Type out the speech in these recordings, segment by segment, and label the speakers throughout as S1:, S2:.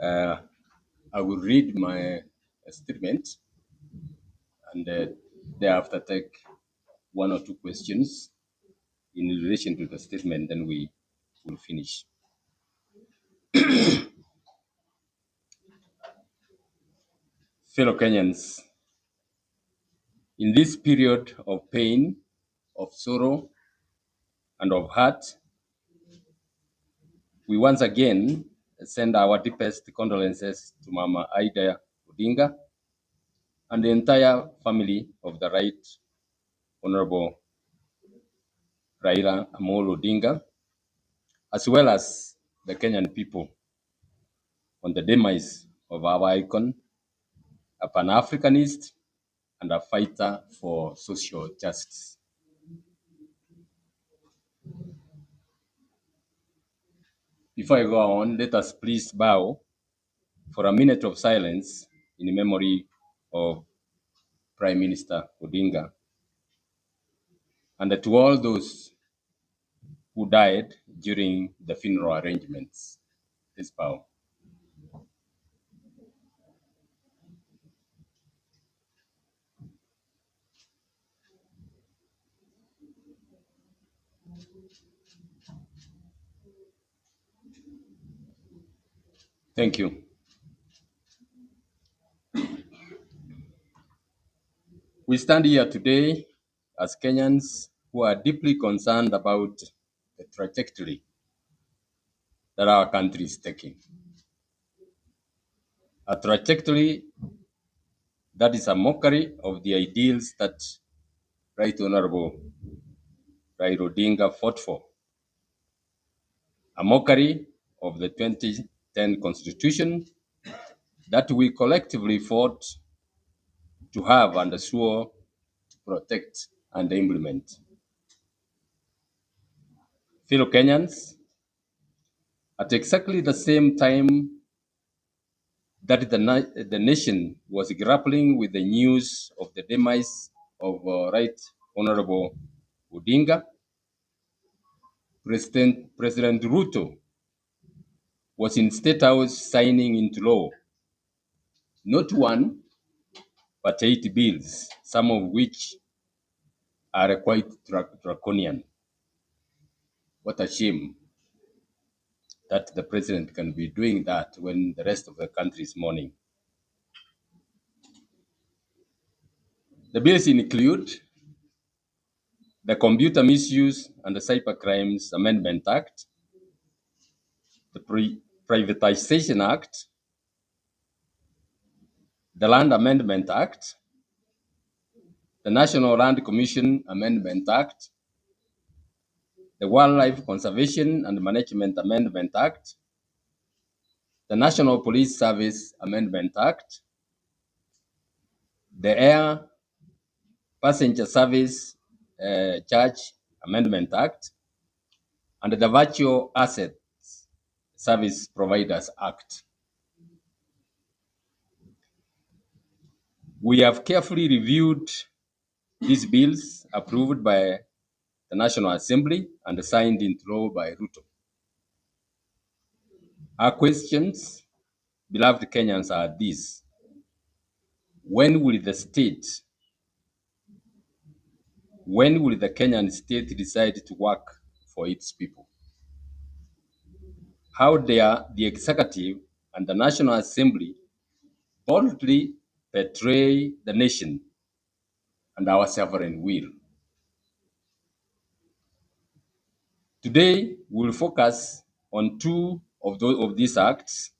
S1: Uh, I will read my statement and thereafter take one or two questions in relation to the statement, then we will finish. Fellow Kenyans, in this period of pain, of sorrow, and of hurt, we once again send our deepest condolences to Mama Ida Odinga and the entire family of the Right Honorable Raila Amolo Odinga, as well as the Kenyan people on the demise of our icon, a Pan-Africanist and a fighter for social justice. Before I go on, let us please bow for a minute of silence in memory of Prime Minister Odinga and to all those who died during the funeral arrangements. Please bow. Thank you. We stand here today as Kenyans who are deeply concerned about the trajectory that our country is taking. A trajectory that is a mockery of the ideals that Right Honorable Raila Odinga fought for. A mockery of the 2010 Constitution that we collectively fought to have and swore to protect and implement. Fellow Kenyans, at exactly the same time that the nation was grappling with the news of the demise of Right Honorable Odinga, President Ruto was in State House signing into law not one, but 8 bills, some of which are quite draconian. What a shame that the president can be doing that when the rest of the country is mourning. The bills include the Computer Misuse and the Cybercrimes Amendment Act, the Privatization Act, the Land Amendment Act, the National Land Commission Amendment Act, the Wildlife Conservation and Management Amendment Act, the National Police Service Amendment Act, the Air Passenger Service Charge Amendment Act, and the Virtual Assets Service Providers Act. We have carefully reviewed these bills approved by the National Assembly and signed into law by Ruto. Our questions, beloved Kenyans, are these. When will the Kenyan state decide to work for its people? How dare the executive and the National Assembly boldly betray the nation and our sovereign will? Today, we will focus on two of these acts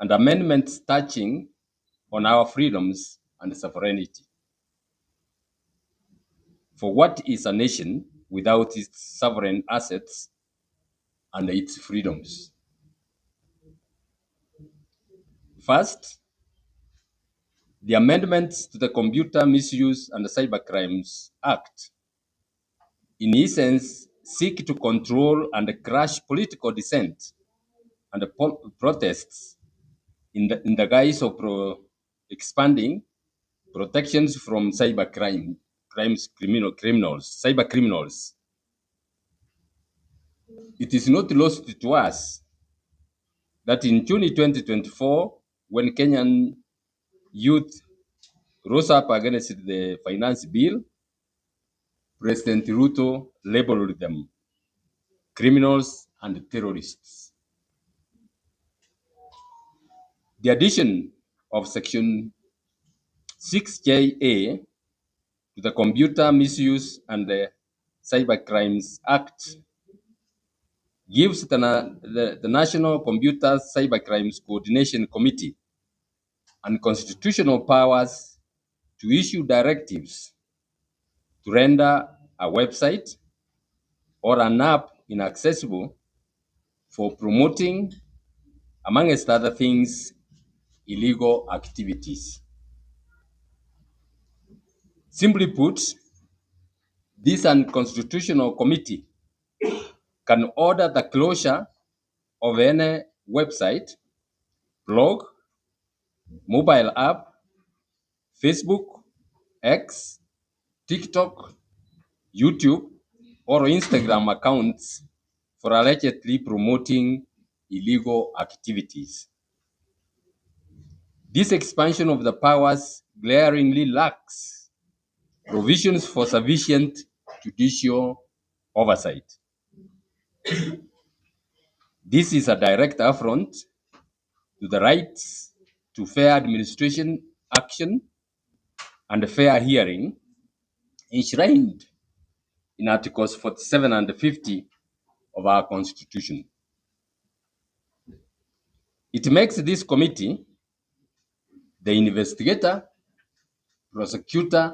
S1: and amendments touching on our freedoms and sovereignty. For what is a nation without its sovereign assets and its freedoms? First, the amendments to the Computer Misuse and Cybercrimes Act, in essence, seek to control and crush political dissent and protests in the guise of expanding protections from cyber criminals. It is not lost to us that in June 2024, when Kenyan youth rose up against the finance bill, President Ruto labeled them criminals and terrorists. The addition of Section 6JA to the Computer Misuse and Cybercrimes Act gives the National Computer Cybercrimes Coordination Committee unconstitutional powers to issue directives to render a website or an app inaccessible for promoting, amongst other things, illegal activities. Simply put, this unconstitutional committee can order the closure of any website, blog, mobile app, Facebook, X, TikTok, YouTube, or Instagram accounts for allegedly promoting illegal activities. This expansion of the powers glaringly lacks provisions for sufficient judicial oversight. This is a direct affront to the rights to fair administration action and fair hearing enshrined in Articles 47 and 50 of our Constitution. It makes this committee the investigator, prosecutor,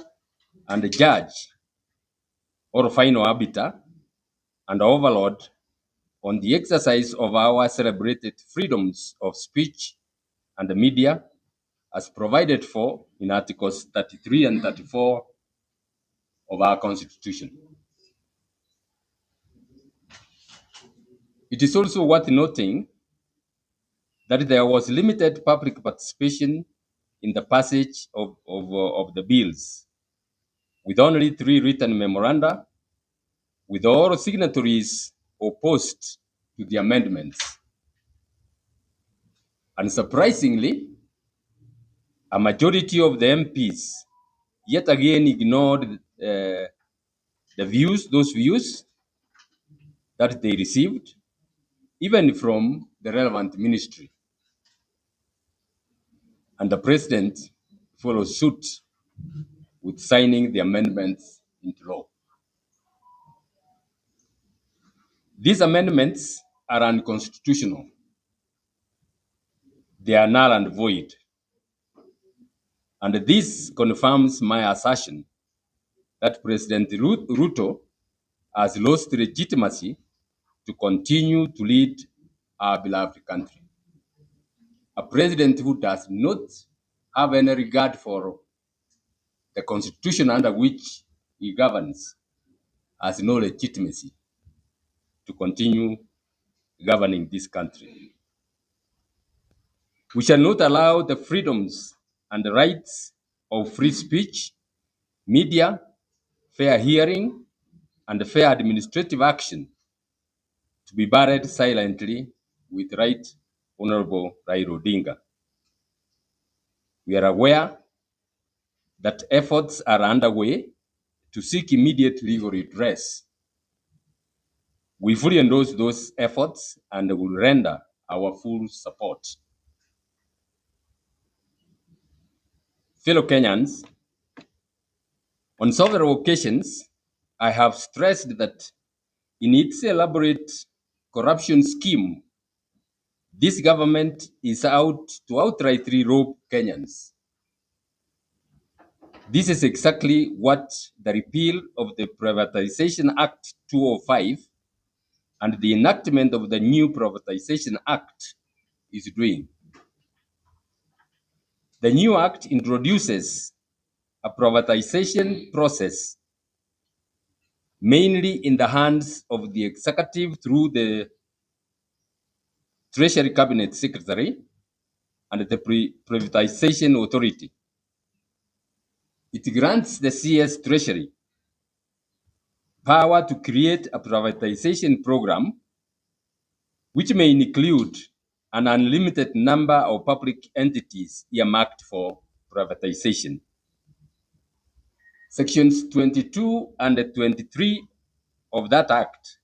S1: and the judge, or final arbiter and overlord on the exercise of our celebrated freedoms of speech and the media as provided for in Articles 33 and 34 of our Constitution. It is also worth noting that there was limited public participation in the passage of the bills, with only 3 written memoranda, with all signatories opposed to the amendments. Unsurprisingly, a majority of the MPs yet again ignored those views that they received, even from the relevant ministry. And the president followed suit with signing the amendments into law. These amendments are unconstitutional. They are null and void. And this confirms my assertion that President Ruto has lost legitimacy to continue to lead our beloved country. A president who does not have any regard for the constitution under which he governs has no legitimacy to continue governing this country. We shall not allow the freedoms and the rights of free speech, media, fair hearing, and fair administrative action to be buried silently with Right Honorable Raila Odinga. We are aware that efforts are underway to seek immediate legal redress. We fully endorse those efforts and will render our full support. Fellow Kenyans, on several occasions, I have stressed that in its elaborate corruption scheme, this government is out to outrightly rob Kenyans. This is exactly what the repeal of the Privatization Act 2005 and the enactment of the new Privatization Act is doing. The new act introduces a privatization process mainly in the hands of the executive through the Treasury Cabinet Secretary and the Privatization Authority. It grants the CS Treasury power to create a privatization program which may include an unlimited number of public entities earmarked for privatization. Sections 22 and 23 of that act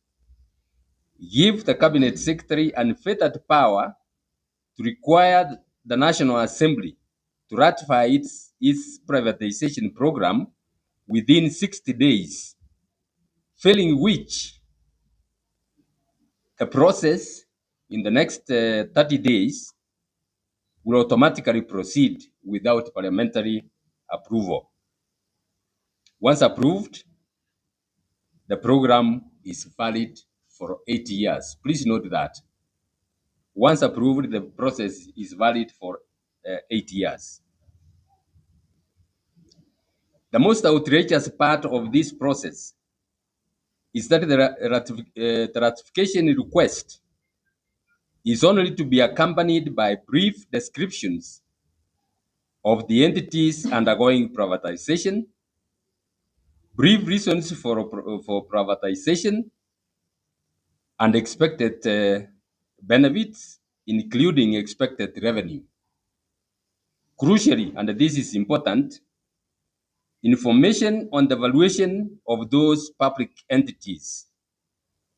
S1: give the cabinet secretary unfettered power to require the National Assembly to ratify its privatization program within 60 days, failing which the process in the next 30 days will automatically proceed without parliamentary approval. Once approved, the program is valid for 8 years. Please note that. Once approved, the process is valid for 8 years. The most outrageous part of this process is that the ratification request is only to be accompanied by brief descriptions of the entities undergoing privatization, brief reasons for privatization, and expected benefits, including expected revenue. Crucially, and this is important, information on the valuation of those public entities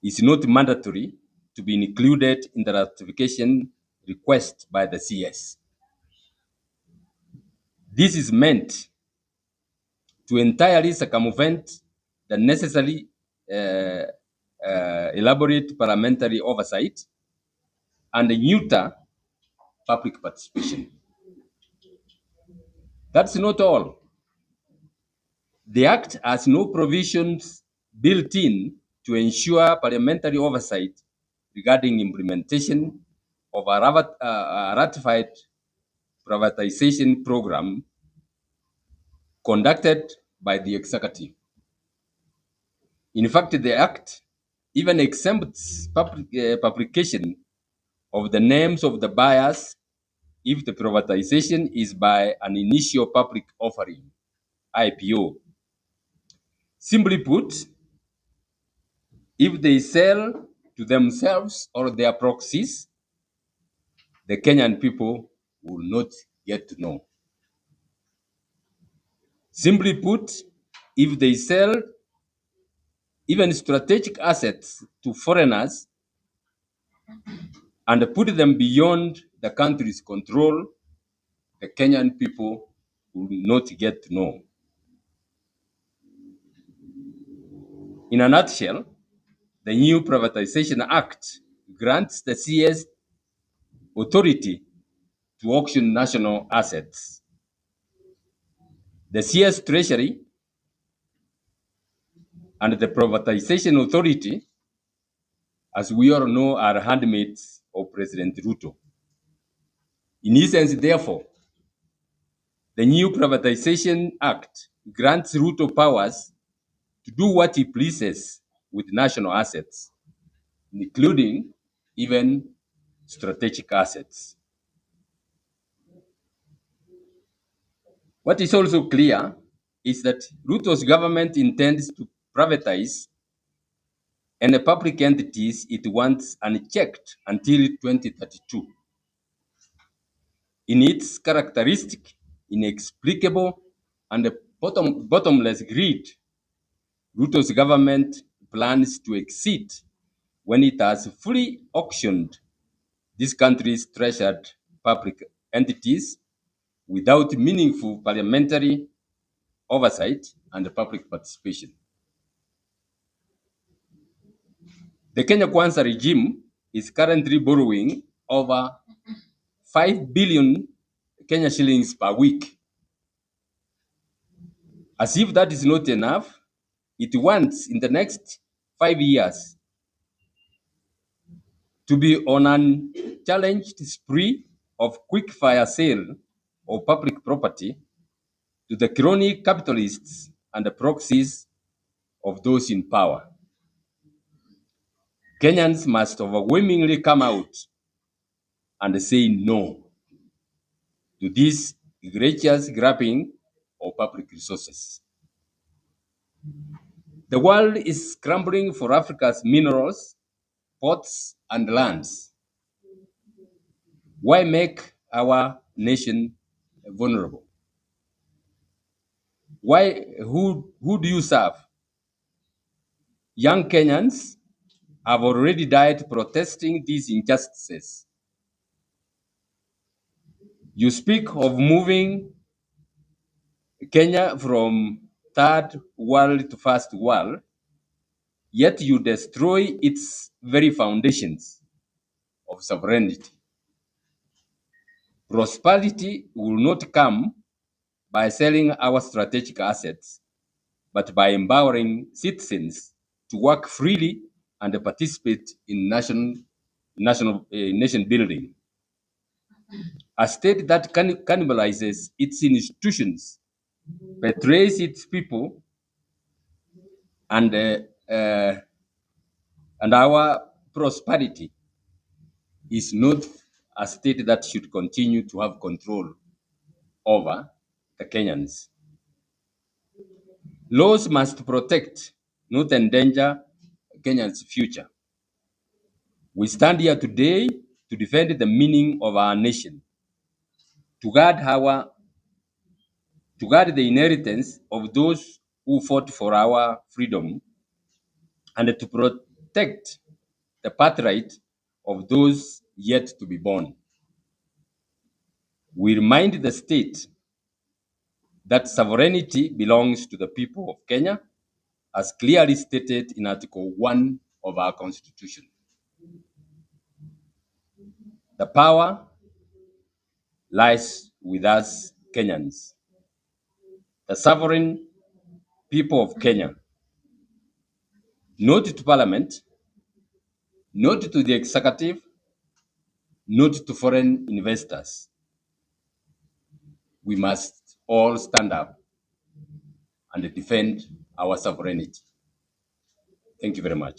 S1: is not mandatory to be included in the ratification request by the CS. This is meant to entirely circumvent the necessary elaborate parliamentary oversight and neuter public participation. That's not all. The Act has no provisions built in to ensure parliamentary oversight regarding implementation of a ratified privatization program conducted by the executive. In fact, the Act even exempts publication of the names of the buyers if the privatization is by an initial public offering, IPO. Simply put, if they sell to themselves or their proxies, the Kenyan people will not get to know. Simply put, if they sell even strategic assets to foreigners and put them beyond the country's control, the Kenyan people will not get to know. In a nutshell, the new Privatization Act grants the CS authority to auction national assets. The CS Treasury and the Privatization Authority, as we all know, are handmaids of President Ruto. In essence, therefore, the new Privatization Act grants Ruto powers to do what he pleases with national assets, including even strategic assets. What is also clear is that Ruto's government intends to privatize any public entities it wants unchecked until 2032. In its characteristic, inexplicable, and bottomless greed, Ruto's government plans to exceed when it has fully auctioned this country's treasured public entities without meaningful parliamentary oversight and public participation. The Kenya Kwanza regime is currently borrowing over 5 billion Kenya shillings per week. As if that is not enough, it wants in the next 5 years to be on an challenged spree of quick fire sale of public property to the crony capitalists and the proxies of those in power. Kenyans must overwhelmingly come out and say no to this egregious grabbing of public resources. The world is scrambling for Africa's minerals, ports, and lands. Why make our nation vulnerable? Who do you serve? Young Kenyans have already died protesting these injustices. You speak of moving Kenya from third world to first world, yet you destroy its very foundations of sovereignty. Prosperity will not come by selling our strategic assets, but by empowering citizens to work freely and participate in nation building. A state that cannibalizes its institutions, betrays its people, and uh, and our prosperity is not a state that should continue to have control over the Kenyans. Laws must protect, not endanger Kenyans' future. We stand here today to defend the meaning of our nation, to guard our to guard the inheritance of those who fought for our freedom, and to protect the birthright of those yet to be born. We remind the state that sovereignty belongs to the people of Kenya, as clearly stated in Article 1 of our Constitution. The power lies with us, Kenyans, the sovereign people of Kenya, not to Parliament, not to the executive, not to foreign investors. We must all stand up and defend our sovereignty. Thank you very much.